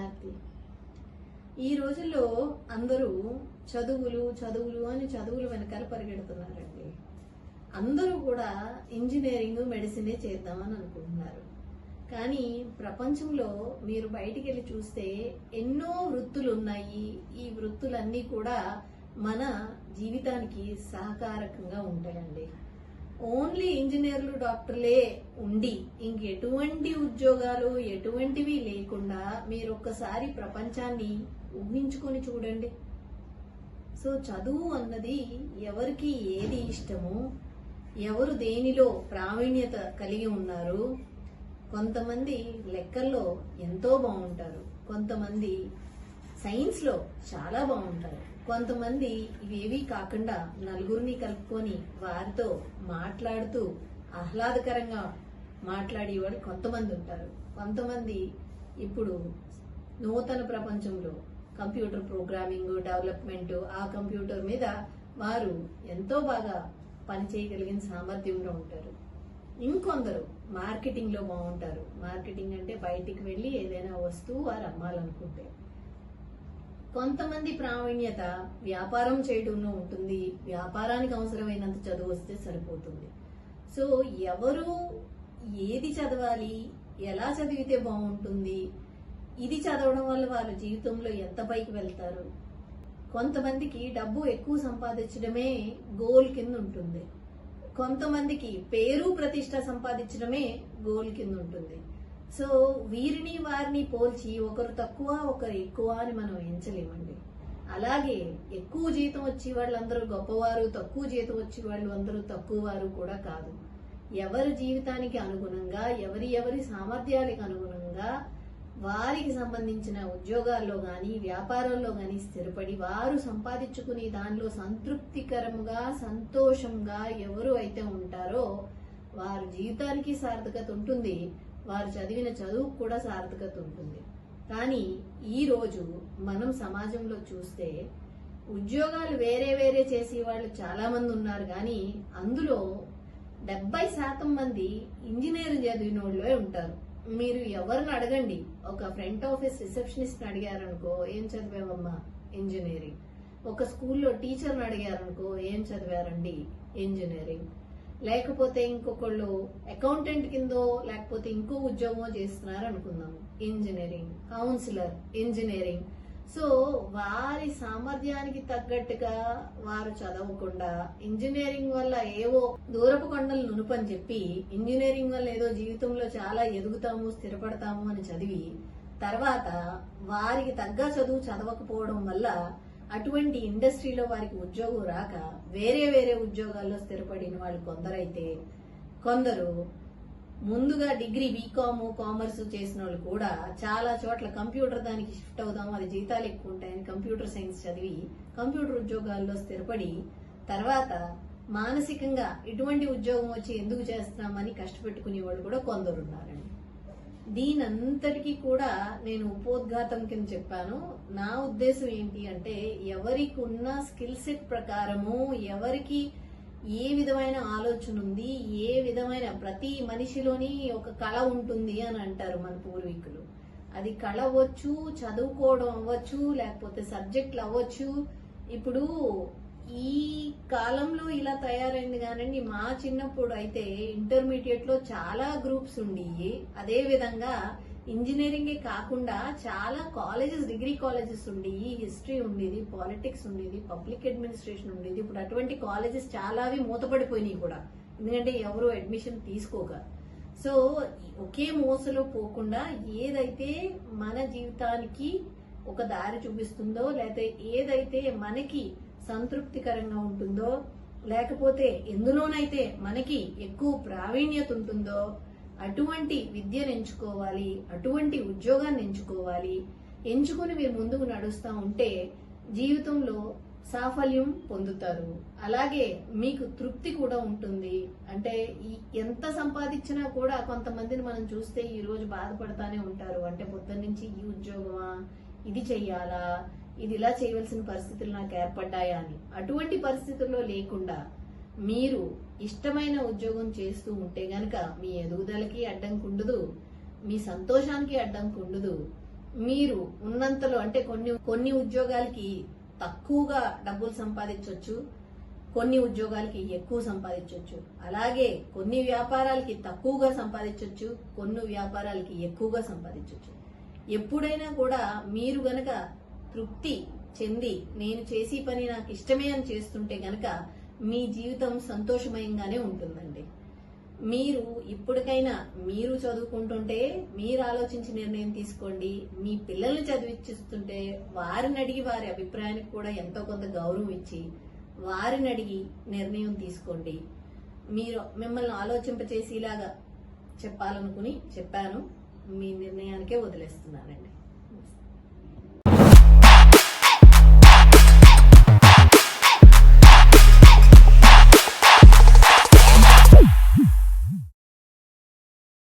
భారతి. ఈ రోజుల్లో అందరూ చదువులు చదువులు అని చదువులు వెనకాల పరిగెడుతున్నారండి. అందరూ కూడా ఇంజనీరింగ్ మెడిసినే చేద్దామని అనుకుంటున్నారు. కానీ ప్రపంచంలో మీరు బయటికి వెళ్ళి చూస్తే ఎన్నో వృత్తులు ఉన్నాయి. ఈ వృత్తులన్నీ కూడా మన జీవితానికి సహకారకంగా ఉంటాయండి. ఓన్లీ ఇంజనీర్లు డాక్టర్లే ఉండి ఇంకెటువంటి ఉద్యోగాలు ఎటువంటివి లేకుండా మీరు ఒక్కసారి ప్రపంచాన్ని ఊహించుకొని చూడండి. సో చదువు అన్నది ఎవరికి ఏది ఇష్టమో, ఎవరు దేనిలో ప్రావీణ్యత కలిగి ఉన్నారు. కొంతమంది లెక్కల్లో ఎంతో బాగుంటారు, కొంతమంది సైన్స్ లో చాలా బాగుంటారు, కొంతమంది ఇవేవి కాకుండా నలుగురిని కలుపుకొని వారితో మాట్లాడుతూ ఆహ్లాదకరంగా మాట్లాడేవాడు కొంతమంది ఉంటారు. కొంతమంది ఇప్పుడు నూతన ప్రపంచంలో కంప్యూటర్ ప్రోగ్రామింగ్ డెవలప్మెంట్, ఆ కంప్యూటర్ మీద వారు ఎంతో బాగా పనిచేయగలిగిన సామర్థ్యంలో ఉంటారు. ఇంకొందరు మార్కెటింగ్ లో బాగుంటారు. మార్కెటింగ్ అంటే బయటికి వెళ్లి ఏదైనా వస్తువు వారు అమ్మాలనుకుంటే. కొంతమంది ప్రావీణ్యత వ్యాపారం చేయడంలో ఉంటుంది. వ్యాపారానికి అవసరమైనంత చదువు వస్తే సరిపోతుంది. సో ఎవరు ఏది చదవాలి, ఎలా చదివితే బాగుంటుంది, ఇది చదవడం వల్ల వాళ్ళ జీవితంలో ఎంత పైకి వెళ్తారు. కొంతమందికి డబ్బు ఎక్కువ సంపాదించడమే గోల్ కింద ఉంటుంది, కొంతమందికి పేరు ప్రతిష్ట సంపాదించడమే గోల్ కింద ఉంటుంది. సో వీరిని వారిని పోల్చి ఒకరు తక్కువ ఒకరు ఎక్కువ అని మనం ఎంచలేమండి. అలాగే ఎక్కువ జీతం వచ్చే వాళ్ళందరూ గొప్పవారు, తక్కువ జీతం వచ్చే వాళ్ళు అందరూ తక్కువ వారు కూడా కాదు. ఎవరి జీవితానికి అనుగుణంగా, ఎవరి సామర్థ్యాలకు అనుగుణంగా వారికి సంబంధించిన ఉద్యోగాల్లో గాని వ్యాపారంలో గాని స్థిరపడి వారు సంపాదించుకుని దానిలో సంతృప్తికరంగా సంతోషంగా ఎవరు అయితే ఉంటారో వారి జీవితానికి సార్థకత ఉంటుంది, వారు చదివిన చదువుకు కూడా సార్థకత ఉంటుంది. కానీ ఈ రోజు మనం సమాజంలో చూస్తే ఉద్యోగాలు వేరే వేరే చేసే వాళ్ళు చాలా మంది ఉన్నారు. కానీ అందులో 70% మంది ఇంజనీరింగ్ చదివిన వాళ్ళే ఉంటారు. మీరు ఎవరిని అడగండి, ఒక ఫ్రంట్ ఆఫీస్ రిసెప్షనిస్ట్ అడిగారనుకో ఏం చదివావమ్మా, ఇంజనీరింగ్. ఒక స్కూల్లో టీచర్ని అడిగారనుకో ఏం చదివారండి, ఇంజనీరింగ్. లేకపోతే ఇంకొకళ్ళు అకౌంటెంట్ కిందో లేకపోతే ఇంకో ఉద్యోగం చేస్తున్నారు అనుకుందాం, ఇంజనీరింగ్. Councillor engineering. సో వారి సామర్థ్యానికి తగ్గట్టుగా వారు చదవకుండా ఇంజనీరింగ్ వల్ల ఏవో దూరపు కొండలు నునుపని చెప్పి ఇంజనీరింగ్ వల్ల ఏదో జీవితంలో చాలా ఎదుగుతాము స్థిరపడతాము అని చదివి తర్వాత వారికి తగ్గ చదువు చదవకపోవడం వల్ల అటువంటి ఇండస్ట్రీలో వారికి ఉద్యోగం రాక వేరే వేరే ఉద్యోగాల్లో స్థిరపడిన వాళ్ళు కొందరైతే, కొందరు ముందుగా డిగ్రీ బీకామ్ కామర్స్ చేసిన వాళ్ళు కూడా చాలా చోట్ల కంప్యూటర్ దానికి షిఫ్ట్ అవుదాం, అది జీతాలు ఎక్కువ ఉంటాయని కంప్యూటర్ సైన్స్ చదివి కంప్యూటర్ ఉద్యోగాల్లో స్థిరపడి తర్వాత మానసికంగా ఇటువంటి ఉద్యోగం వచ్చి ఎందుకు చేస్తున్నామని కష్టపెట్టుకునే వాళ్ళు కూడా కొందరు ఉన్నారండి. దీనంతటికీ కూడా నేను ఉపోద్ఘాతం కింద చెప్పాను. నా ఉద్దేశం ఏంటి అంటే ఎవరికి ఉన్న స్కిల్ సెట్ ప్రకారము ఎవరికి ఏ విధమైన ఆలోచన ఉంది, ఏ విధమైన ప్రతి మనిషిలోని ఒక కళ ఉంటుంది అని అంటారు మన పూర్వీకులు. అది కళ అవ్వచ్చు, చదువుకోవడం అవ్వచ్చు, లేకపోతే సబ్జెక్టులు అవ్వచ్చు. ఇప్పుడు ఈ కాలంలో ఇలా తయారైంది కానండి, మా చిన్నప్పుడు అయితే ఇంటర్మీడియట్ లో చాలా గ్రూప్స్ ఉండి, అదే విధంగా ఇంజనీరింగే కాకుండా చాలా కాలేజెస్, డిగ్రీ కాలేజెస్ ఉండేవి, హిస్టరీ ఉండేది, పాలిటిక్స్ ఉండేది, పబ్లిక్ అడ్మినిస్ట్రేషన్ ఉండేది. ఇప్పుడు అటువంటి కాలేజెస్ చాలావి మూతపడిపోయినాయి కూడా, ఎందుకంటే ఎవరు అడ్మిషన్ తీసుకోక. సో ఒకే మోసలో పోకుండా ఏదైతే మన జీవితానికి ఒక దారి చూపిస్తుందో, లేకపోతే ఏదైతే మనకి సంతృప్తికరంగా ఉంటుందో, లేకపోతే ఎందులోనైతే మనకి ఎక్కువ ప్రావీణ్యత ఉంటుందో అటువంటి విద్యను ఎంచుకోవాలి, అటువంటి ఉద్యోగాన్ని ఎంచుకోవాలి. ఎంచుకుని మీరు ముందుకు నడుస్తూ ఉంటే జీవితంలో సాఫల్యం పొందుతారు. అలాగే మీకు తృప్తి కూడా ఉంటుంది. అంటే ఎంత సంపాదించినా కూడా కొంతమందిని మనం చూస్తే ఈ రోజు బాధపడతానే ఉంటారు. అంటే పొద్దున్న నుంచి ఈ ఉద్యోగమా, ఇది చెయ్యాలా, ఇది ఇలా చేయవలసిన పరిస్థితులు నాకు ఏర్పడ్డాయా అని. అటువంటి పరిస్థితుల్లో లేకుండా మీరు ఇష్టమైన ఉద్యోగం చేస్తూ ఉంటే గనక మీ ఎదుగుదలకి అడ్డంకి ఉండదు, మీ సంతోషానికి అడ్డంకి ఉండదు. మీరు ఉన్నంతలో అంటే కొన్ని ఉద్యోగాలకి తక్కువగా డబ్బులు సంపాదించవచ్చు, కొన్ని ఉద్యోగాలకి ఎక్కువ సంపాదించవచ్చు. అలాగే కొన్ని వ్యాపారాలకి తక్కువగా సంపాదించవచ్చు, కొన్ని వ్యాపారాలకి ఎక్కువగా సంపాదించవచ్చు. ఎప్పుడైనా కూడా మీరు గనక తృప్తి చెంది నేను చేసే పని నాకు ఇష్టమే అని చేస్తుంటే గనక మీ జీవితం సంతోషమయంగానే ఉంటుందండి. మీరు ఇప్పటికైనా మీరు చదువుకుంటుంటే మీరు ఆలోచించి నిర్ణయం తీసుకోండి. మీ పిల్లల్ని చదివిస్తుంటే వారిని అడిగి వారి అభిప్రాయానికి కూడా ఎంతో కొంత గౌరవం ఇచ్చి వారిని అడిగి నిర్ణయం తీసుకోండి. మీరు మిమ్మల్ని ఆలోచింపచేసేలాగా చెప్పాలనుకుని చెప్పాను. మీ నిర్ణయానికే వదిలేస్తున్నానండి.